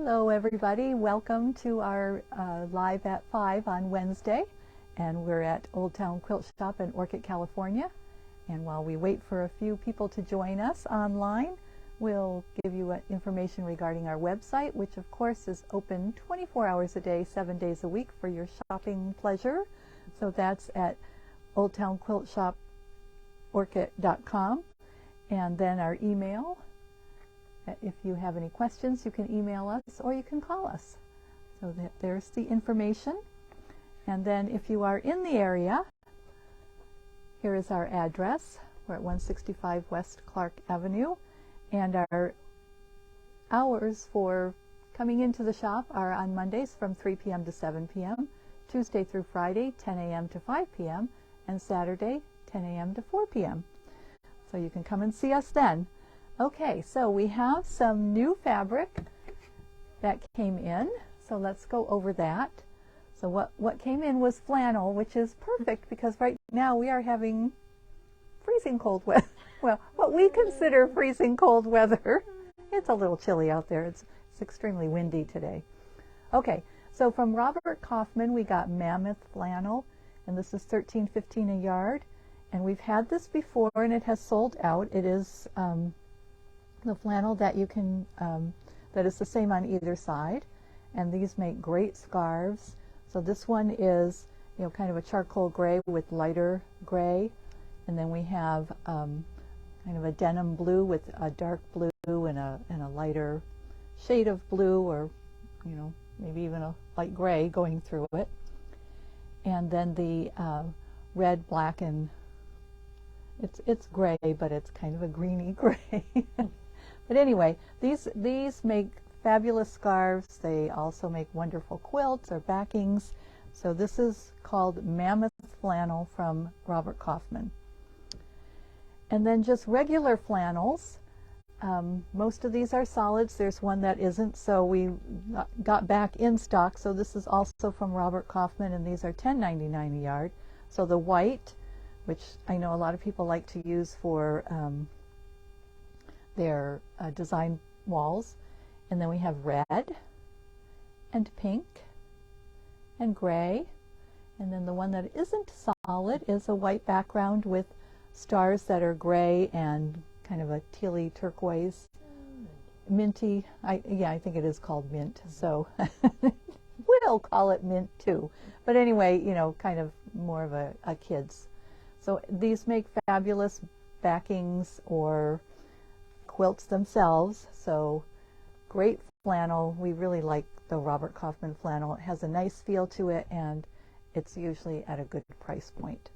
Hello everybody, welcome to our Live at 5 on Wednesday, and we're at Old Town Quilt Shop in Orchid, California. And while we wait for a few people to join us online, we'll give you information regarding our website, which of course is open 24 hours a day, 7 days a week for your shopping pleasure. So that's at oldtownquiltshoporchid.com, and then our email. If you have any questions, you can email us or you can call us. So there's the information. And then if you are in the area, here is our address. We're at 165 West Clark Avenue. And our hours for coming into the shop are on Mondays from 3 p.m. to 7 p.m., Tuesday through Friday, 10 a.m. to 5 p.m., and Saturday, 10 a.m. to 4 p.m. So you can come and see us then. Okay, so we have some new fabric that came in, so let's go over that. So what came in was flannel, which is perfect because right now we are having freezing cold weather. Well, what we consider freezing cold weather. It's a little chilly out there. It's extremely windy today. Okay, so from Robert Kaufman we got Mammoth flannel, and this is $13.15 a yard. And we've had this before and it has sold out. It is the flannel that you can, that is the same on either side, and these make great scarves. So this one is, kind of a charcoal gray with lighter gray, and then we have kind of a denim blue with a dark blue and a lighter shade of blue, or maybe even a light gray going through it, and then the red, black, and it's gray, but it's kind of a greeny gray. But anyway, these make fabulous scarves. They also make wonderful quilts or backings. So this is called Mammoth flannel from Robert Kaufman. And then just regular flannels. Most of these are solids. There's one that isn't, so we got back in stock. So this is also from Robert Kaufman, and these are $10.99 a yard. So the white, which I know a lot of people like to use for their design walls. And then we have red and pink and gray. And then the one that isn't solid is a white background with stars that are gray and kind of a tealy turquoise, minty. I think it is called mint. So we'll call it mint too. But anyway, kind of more of a kid's. So these make fabulous backings or quilts themselves. So great flannel. We really like the Robert Kaufman flannel. It has a nice feel to it, and it's usually at a good price point.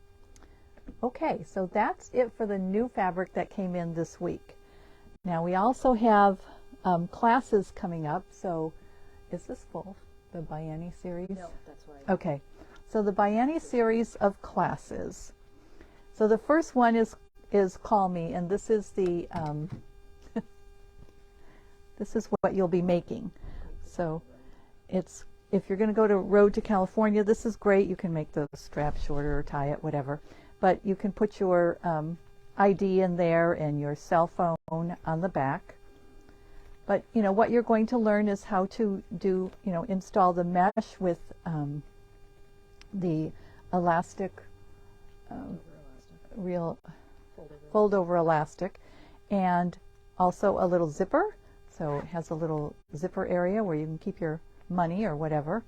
Okay, so that's it for the new fabric that came in this week. Now we also have classes coming up. So is this full, the Bienni series? No, that's right. Okay, so the Bienni series of classes. So the first one is Call Me, and this is the this is what you'll be making. So it's, if you're going to go to Road to California, this is great. You can make the strap shorter or tie it, whatever. But you can put your ID in there and your cell phone on the back. But what you're going to learn is how to do, install the mesh with the elastic, real fold over elastic, and also a little zipper. So it has a little zipper area where you can keep your money or whatever.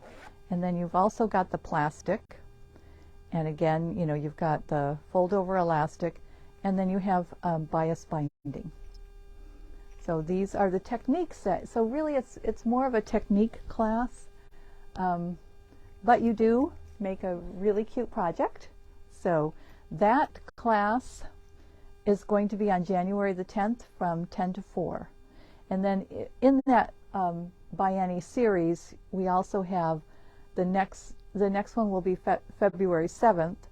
And then you've also got the plastic. And again, you've got the fold over elastic, and then you have bias binding. So these are the techniques so really it's more of a technique class, but you do make a really cute project. So that class is going to be on January the 10th from 10 to 4. And then in that Bienni series, we also have the next one will be February 7th.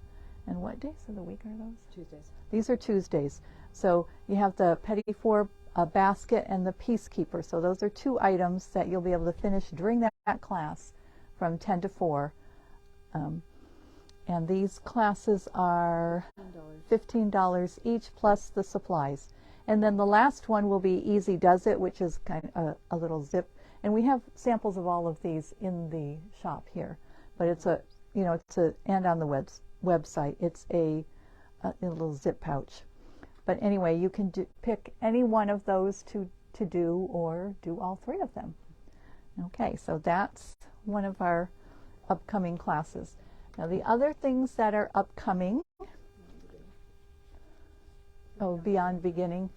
And what days of the week are those? Tuesdays. These are Tuesdays. So you have the Petit Four basket and the Peacekeeper. So those are two items that you'll be able to finish during that class from 10 to 4. And these classes are $15 each plus the supplies. And then the last one will be Easy Does It, which is kind of a little zip, And we have samples of all of these in the shop here. But it's a, and on the website, it's a little zip pouch. But anyway, you can pick any one of those to do, or do all three of them. Okay, so that's one of our upcoming classes. Now the other things that are upcoming, Beyond Beginning.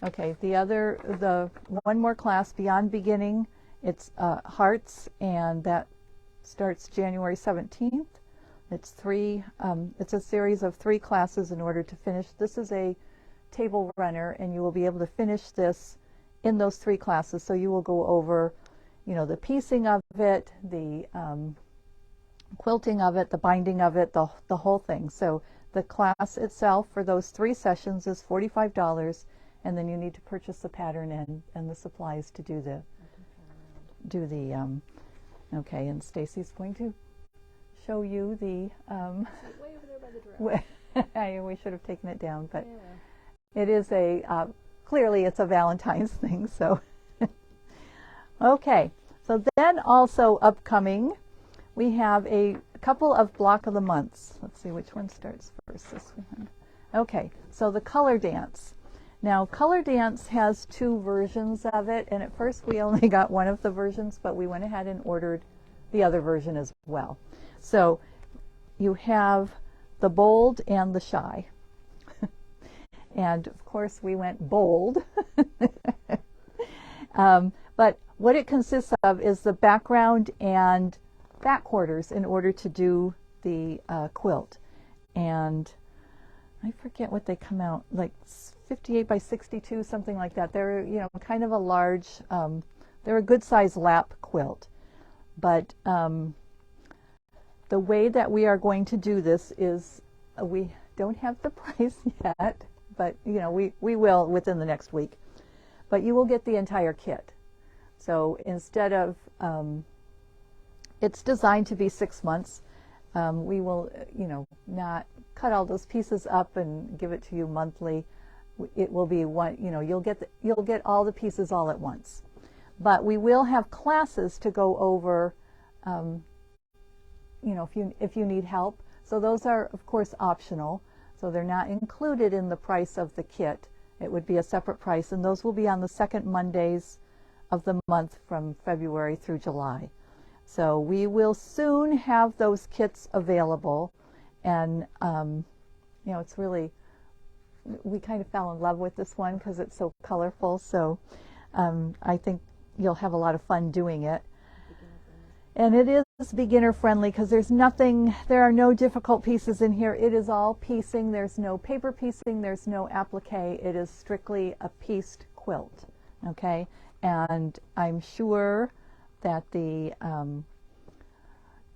Okay, the one more class, Beyond Beginning, it's Hearts, and that starts January 17th. It's it's a series of 3 classes in order to finish. This is a table runner, and you will be able to finish this in those 3 classes. So you will go over, the piecing of it, the quilting of it, the binding of it, the whole thing. So the class itself for those 3 sessions is $45, and then you need to purchase the pattern and the supplies to do the okay. And Stacy's going to show you the way over there by the giraffe. We should have taken it down, but yeah. It is clearly it's a Valentine's thing. So okay. So then also upcoming, we have a couple of block of the months. Let's see which one starts first. This one. Okay, so the color dance. Now color dance has 2 versions of it, and at first we only got one of the versions, but we went ahead and ordered the other version as well. So you have the bold and the shy. And of course we went bold. But what it consists of is the background and back quarters in order to do the quilt. And I forget what they come out, like 58 by 62, something like that. They're, kind of a large, they're a good size lap quilt. But the way that we are going to do this is, we don't have the price yet, but we will within the next week. But you will get the entire kit. So instead of, it's designed to be 6 months. We will, not cut all those pieces up and give it to you monthly. It will be one, you'll get all the pieces all at once. But we will have classes to go over, if you need help. So those are, of course, optional. So they're not included in the price of the kit. It would be a separate price, and those will be on the 2nd Mondays of the month from February through July. So we will soon have those kits available, and it's really, we kind of fell in love with this one because it's so colorful. So I think you'll have a lot of fun doing it. And it is beginner friendly because there are no difficult pieces in here. It is all piecing. There's no paper piecing. There's no applique. It is strictly a pieced quilt. Okay, and I'm sure that the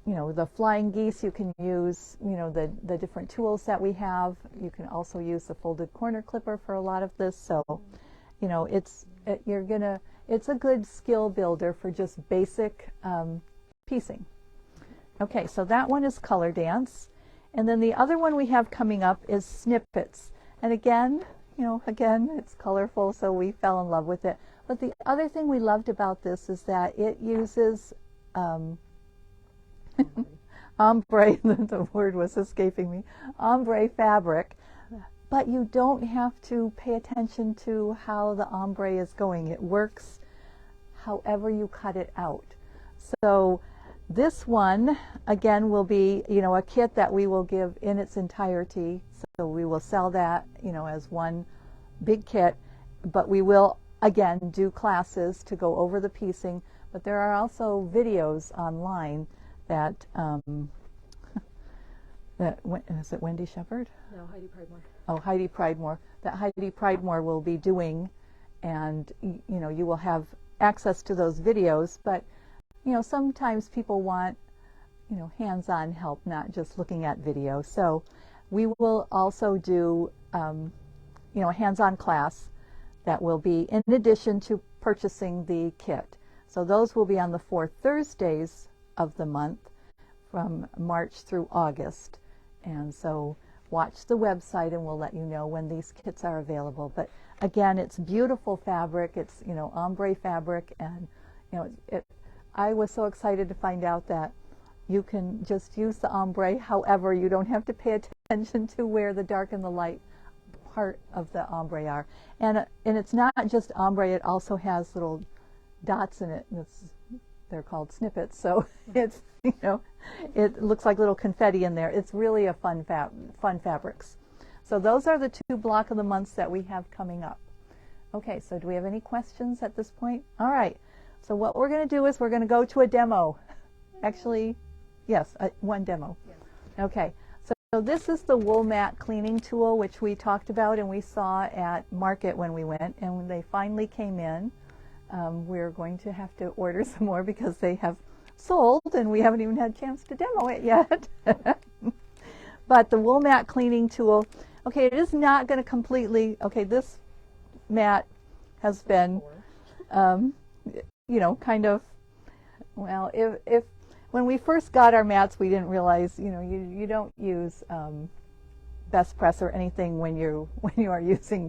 the flying geese, you can use, the different tools that we have. You can also use the folded corner clipper for a lot of this. So, it's a good skill builder for just basic piecing. Okay, so that one is color dance. And then the other one we have coming up is snippets. And again, it's colorful, so we fell in love with it. But the other thing we loved about this is that it uses ombre, the word was escaping me, ombre fabric, but you don't have to pay attention to how the ombre is going. It works however you cut it out. So this one, again, will be, a kit that we will give in its entirety. So we will sell that, as one big kit, but we will, again, do classes to go over the piecing. But there are also videos online that, is it Wendy Shepherd? No, Heidi Pridemore. Oh, Heidi Pridemore. That Heidi Pridemore will be doing, and, you will have access to those videos. But sometimes people want, hands-on help, not just looking at video. So we will also do, a hands-on class that will be in addition to purchasing the kit. So those will be on the 4 Thursdays of the month from March through August. And so watch the website and we'll let you know when these kits are available. But again, it's beautiful fabric. It's, ombre fabric, and You know, I was so excited to find out that you can just use the ombre. However, you don't have to pay attention to where the dark and the light part of the ombre are. And it's not just ombre, it also has little dots in it. They're called snippets, so it's, you know, it looks like little confetti in there. It's really a fun fabrics. So those are the 2 block of the months that we have coming up. Okay, so do we have any questions at this point? All right, so what we're going to do is we're going to go to a demo. Actually, yes, one demo. Yeah. Okay, so this is the wool mat cleaning tool, which we talked about and we saw at market when we went, and when they finally came in, we're going to have to order some more because they have sold and we haven't even had a chance to demo it yet. But the wool mat cleaning tool, okay, it is not going to completely, okay, this mat has been, you know, kind of, well, if when we first got our mats, we didn't realize, you know, you don't use best press or anything when you are using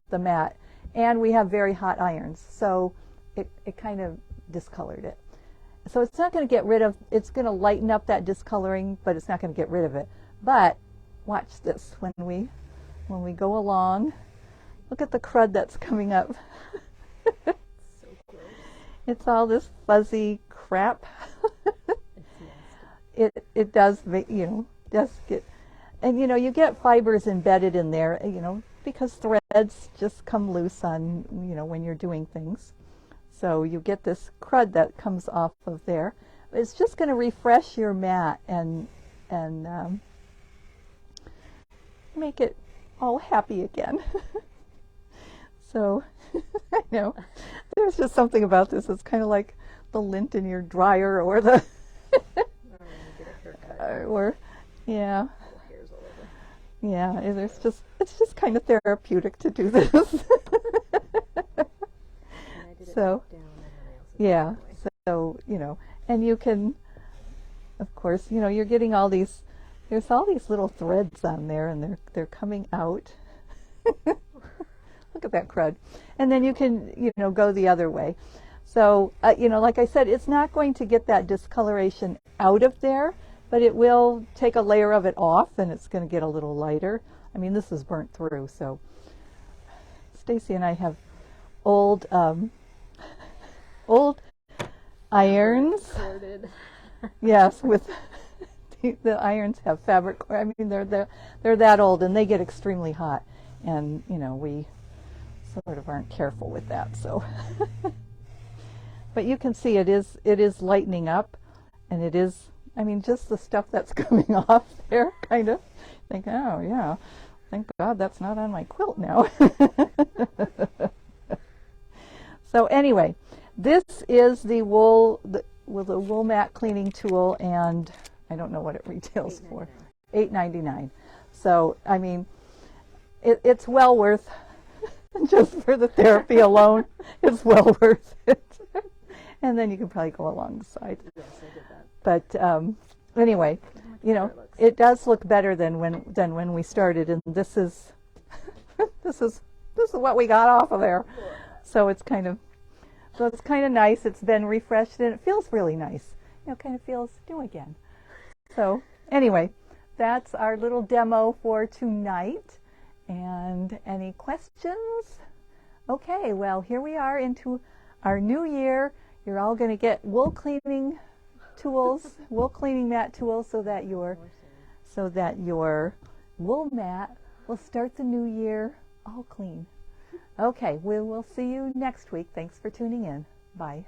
the mat. And we have very hot irons, so it kind of discolored it. So it's not going to get rid of, it's going to lighten up that discoloring, but it's not going to get rid of it. But watch this, when we go along, look at the crud that's coming up. So gross. It's all this fuzzy crap. It does, you know, does get, and you know, you get fibers embedded in there, you know, because threads just come loose on, you know, when you're doing things. So you get this crud that comes off of there. It's just going to refresh your mat and make it all happy again. So, I know, there's just something about this. It's kind of like the lint in your dryer or the, or, yeah. Yeah, it's just kind of therapeutic to do this. So, yeah, so, you know, and you can, of course, you know, you're getting all these, there's all these little threads on there and they're coming out. Look at that crud. And then you can, you know, go the other way. So, you know, like I said, it's not going to get that discoloration out of there, but it will take a layer of it off and it's going to get a little lighter. I mean, this is burnt through, so Stacy and I have old irons. Yes, with the irons have fabric. I mean, they're that old and they get extremely hot, and you know, we sort of aren't careful with that. So, but you can see it is lightening up, and it is. I mean, just the stuff that's coming off there, kind of think, oh yeah, thank God that's not on my quilt now. So anyway, this is the wool mat cleaning tool, and I don't know what it retails for. $8.99. So I mean, it's well worth, just for the therapy alone. It's well worth it. And then you can probably go along the side. Yes, I did that. But anyway, you know, it does look better than when we started, and this is this is what we got off of there. So it's kind of nice. It's been refreshed and it feels really nice. You know, kind of feels new again. So anyway, that's our little demo for tonight. And any questions? Okay, well, here we are into our new year. You're all going to get wool cleaning tools, wool cleaning mat tools, so that your wool mat will start the new year all clean. Okay, we will see you next week. Thanks for tuning in. Bye.